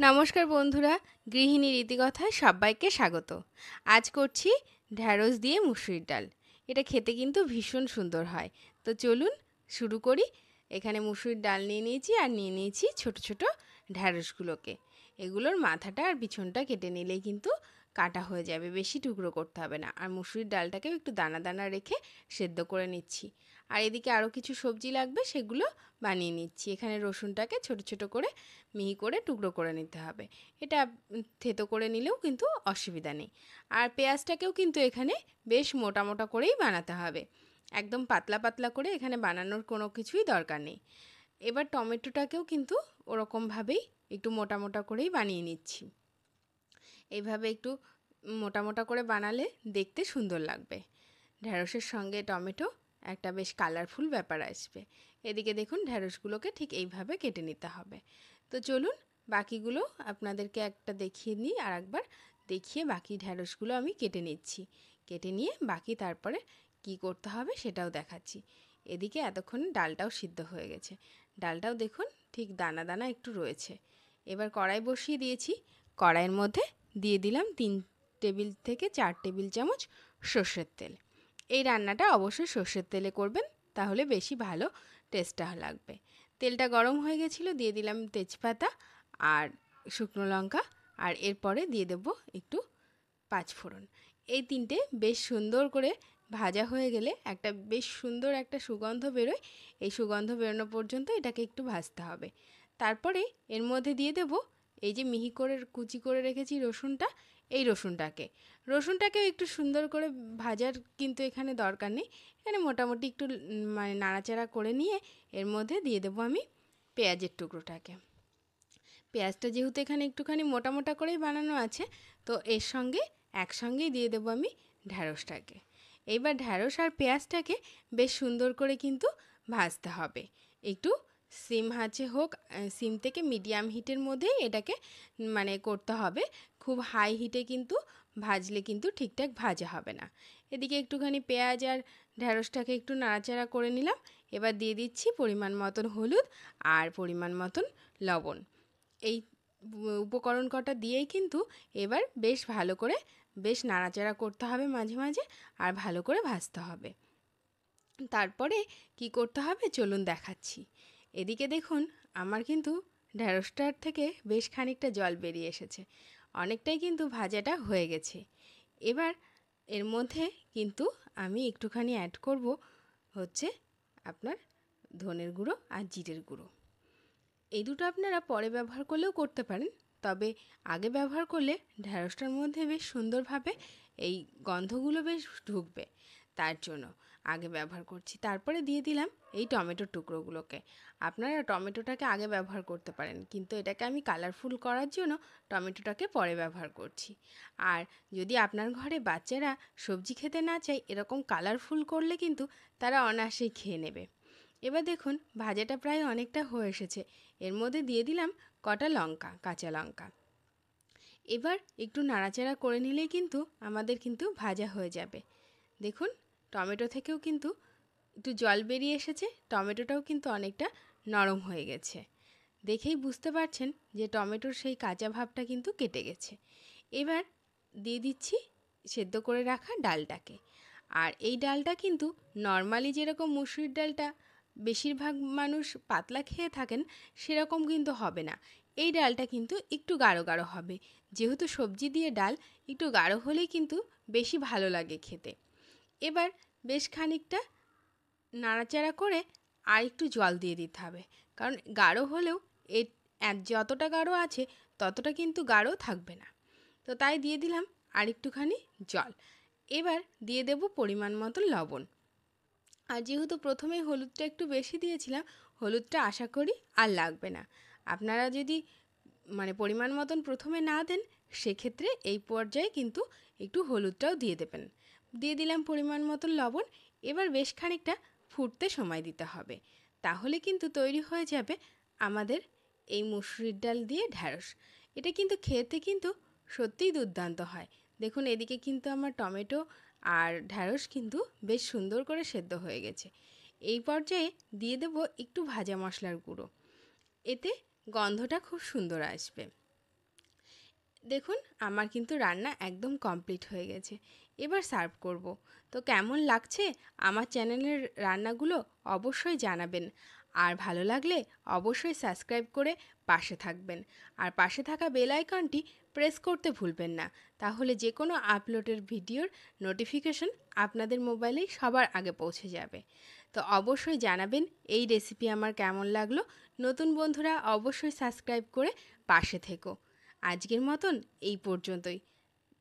নমস্কার বন্ধুরা, গৃহিণী রীতিকথায় সবাইকে স্বাগত। আজ করছি ঢ্যাঁড়স দিয়ে মুসুরির ডাল। এটা খেতে কিন্তু ভীষণ সুন্দর হয়। তো চলুন শুরু করি। এখানে মুসুরির ডাল নিয়ে নিয়েছি আর নিয়ে নিয়েছি ছোট ছোট ঢ্যাঁড়সগুলোকে। এগুলোর মাথাটা আর পিছনটা কেটে নিলেই কিন্তু কাটা হয়ে যাবে, বেশি টুকরো করতে হবে না। আর মুসুরির ডালটাকেও একটু দানা দানা রেখে সেদ্ধ করে নিচ্ছি। আর এদিকে আরও কিছু সবজি লাগবে, সেগুলো বানিয়ে নিচ্ছি। এখানে রসুনটাকে ছোট ছোট করে মিহি করে টুকরো করে নিতে হবে। এটা থেতো করে নিলেও কিন্তু অসুবিধা নেই। আর পেঁয়াজটাকেও কিন্তু এখানে বেশ মোটা মোটা করেই বানাতে হবে, একদম পাতলা পাতলা করে এখানে বানানোর কোনো কিছুই দরকার নেই। এবার টমেটোটাকেও কিন্তু ওরকমভাবেই একটু মোটা মোটা করেই বানিয়ে নিচ্ছি। এইভাবে একটু মোটা মোটা করে বানালে দেখতে সুন্দর লাগবে। ঢ্যাঁড়সের সঙ্গে টমেটো একটা বেশ কালারফুল ব্যাপার আসবে। এদিকে দেখুন ঢ্যাঁড়সগুলোকে ঠিক এইভাবে কেটে নিতে হবে। তো চলুন বাকিগুলো আপনাদেরকে একটা দেখিয়ে নিই, আর একবার দেখিয়ে বাকি ঢ্যাঁড়সগুলো আমি কেটে নিচ্ছি। কেটে নিয়ে বাকি তারপরে কি করতে হবে সেটাও দেখাচ্ছি। এদিকে এতক্ষণে ডালটাও সিদ্ধ হয়ে গেছে। ডালটাও দেখুন ঠিক দানা দানা একটু রয়েছে। এবার কড়াই বসিয়ে দিয়েছি। কড়াইয়ের মধ্যে দিয়ে দিলাম 3 টেবিল থেকে 4 টেবিল চামচ সর্ষের তেল। এই রান্নাটা অবশ্যই সর্ষের তেলে করবেন, তাহলে বেশি ভালো টেস্টটা লাগবে। তেলটা গরম হয়ে গেছিলো, দিয়ে দিলাম তেজপাতা আর শুকনো লঙ্কা, আর এরপরে দিয়ে দেবো একটু পাঁচফোড়ন। এই তিনটে বেশ সুন্দর করে ভাজা হয়ে গেলে একটা বেশ সুন্দর একটা সুগন্ধ বেরোয়। এই সুগন্ধ বেরোনো পর্যন্ত এটাকে একটু ভাজতে হবে। তারপরে এর মধ্যে দিয়ে দেবো এই যে মিহি করে কুচি করে রেখেছি রসুনটা, এই রসুনটাকেও একটু সুন্দর করে ভাজার কিন্তু এখানে দরকার নেই। এখানে মোটামুটি একটু মানে নাড়াচাড়া করে নিয়ে এর মধ্যে দিয়ে দেবো আমি পেঁয়াজের টুকরোটাকে। পেঁয়াজটা যেহেতু এখানে একটুখানি মোটা মোটা করেই বানানো আছে, তো এর সঙ্গে একসঙ্গেই দিয়ে দেবো আমি ঢ্যাঁড়সটাকে। এইবার ঢ্যাঁড়স আর পেঁয়াজটাকে বেশ সুন্দর করে কিন্তু ভাজতে হবে। একটু সিম আঁচে হোক, সিম থেকে মিডিয়াম হিটের মধ্যেই এটাকে মানে করতে হবে। খুব হাই হিটে কিন্তু ভাজলে কিন্তু ঠিকঠাক ভাজা হবে না। এদিকে একটুখানি পেঁয়াজ আর ঢ্যাঁড়সটাকে একটু নাড়াচাড়া করে নিলাম। এবার দিয়ে দিচ্ছি পরিমাণ মতন হলুদ আর পরিমাণ মতন লবণ। এই উপকরণ কটা দিয়েই কিন্তু এবার বেশ ভালো করে বেশ নাড়াচাড়া করতে হবে মাঝে মাঝে, আর ভালো করে ভাজতে হবে। তারপরে কি করতে হবে চলুন দেখাচ্ছি। এদিকে দেখুন আমার কিন্তু ঢ্যাঁড়সটার থেকে বেশ খানিকটা জল বেরিয়ে এসেছে, অনেকটাই কিন্তু ভাজাটা হয়ে গেছে। এবার এর মধ্যে কিন্তু আমি একটুখানি অ্যাড করব হচ্ছে আপনার ধনের গুঁড়ো আর জিরের গুঁড়ো। এই দুটো আপনারা পরে ব্যবহার করলেও করতে পারেন, তবে আগে ব্যবহার করলে ঢ্যাঁড়সটার মধ্যে বেশ সুন্দরভাবে এই গন্ধগুলো বেশ ঢুকবে, তার জন্য আগে ব্যবহার করছি। তারপরে দিয়ে দিলাম এই টমেটোর টুকরোগুলোকে। আপনারা টমেটোটাকে আগে ব্যবহার করতে পারেন, কিন্তু এটাকে আমি কালারফুল করার জন্য টমেটোটাকে পরে ব্যবহার করছি। আর যদি আপনার ঘরে বাচ্চারা সবজি খেতে না চায়, এরকম কালারফুল করলে কিন্তু তারা অনায়াসেই খেয়ে নেবে। এবার দেখুন ভাজাটা প্রায় অনেকটা হয়ে এসেছে। এর মধ্যে দিয়ে দিলাম কটা লঙ্কা, কাঁচা লঙ্কা। এবার একটু নাড়াচাড়া করে নিলেই কিন্তু আমাদের কিন্তু ভাজা হয়ে যাবে। দেখুন টমেটো থেকেও কিন্তু একটু জল বেরিয়ে এসেছে, টমেটোটাও কিন্তু অনেকটা নরম হয়ে গেছে। দেখেই বুঝতে পারছেন যে টমেটোর সেই কাঁচা ভাবটা কিন্তু কেটে গেছে। এবার দিয়ে দিচ্ছি সেদ্ধ করে রাখা ডালটাকে। আর এই ডালটা কিন্তু নর্মালি যেরকম মুসুরির ডালটা বেশিরভাগ মানুষ পাতলা খেয়ে থাকেন, সেরকম কিন্তু হবে না। এই ডালটা কিন্তু একটু গাঢ় গাঢ় হবে। যেহেতু সবজি দিয়ে ডাল, একটু গাঢ় হলেই কিন্তু বেশি ভালো লাগে খেতে। এবার বেশ খানিকটা নাড়াচাড়া করে আর একটু জল দিয়ে দিতে হবে, কারণ গাঢ় হলেও এর যতটা গাঢ় আছে ততটা কিন্তু গাঢ় থাকবে না। তো তাই দিয়ে দিলাম আর একটুখানি জল। এবার দিয়ে দেব পরিমাণ মতো লবণ। আর যেহেতু প্রথমেই হলুদটা একটু বেশি দিয়েছিলাম, হলুদটা আশা করি আর লাগবে না। আপনারা যদি মানে পরিমাণ মতন প্রথমে না দেন, সেক্ষেত্রে এই পর্যায়ে কিন্তু একটু হলুদটাও দিয়ে দেবেন। দিয়ে দিলাম পরিমাণ মতন লবণ। এবার বেশ খানিকটা ফুটতে সময় দিতে হবে, তাহলে কিন্তু তৈরি হয়ে যাবে আমাদের এই মুসুরির ডাল দিয়ে ঢ্যাঁড়স। এটা কিন্তু খেতে কিন্তু সত্যিই দুর্দান্ত হয়। দেখুন এদিকে কিন্তু আমার টমেটো আর ঢ্যাঁড়স কিন্তু বেশ সুন্দর করে সেদ্ধ হয়ে গেছে। এই পর্যায়ে দিয়ে দেব একটু ভাজা মশলার গুঁড়ো, এতে গন্ধটা খুব সুন্দর আসবে। দেখুন আমার কিন্তু রান্না একদম কমপ্লিট হয়ে গেছে। এবার সার্ভ করব। তো কেমন লাগছে আমার চ্যানেলের রান্নাগুলো অবশ্যই জানাবেন। আর ভালো লাগলে অবশ্যই সাবস্ক্রাইব করে পাশে থাকবেন। আর পাশে থাকা বেল আইকনটি প্রেস করতে ভুলবেন না। তাহলে যে কোনো আপলোডের ভিডিওর নোটিফিকেশন আপনাদের মোবাইলেই সবার আগে পৌঁছে যাবে। তো অবশ্যই জানাবেন এই রেসিপি আমার কেমন লাগলো। নতুন বন্ধুরা অবশ্যই সাবস্ক্রাইব করে পাশে থেকো। আজকের মতন এই পর্যন্তই।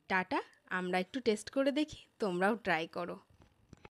টাটা। আমরা একটু টেস্ট করে দেখি, তোমরাও ট্রাই করো।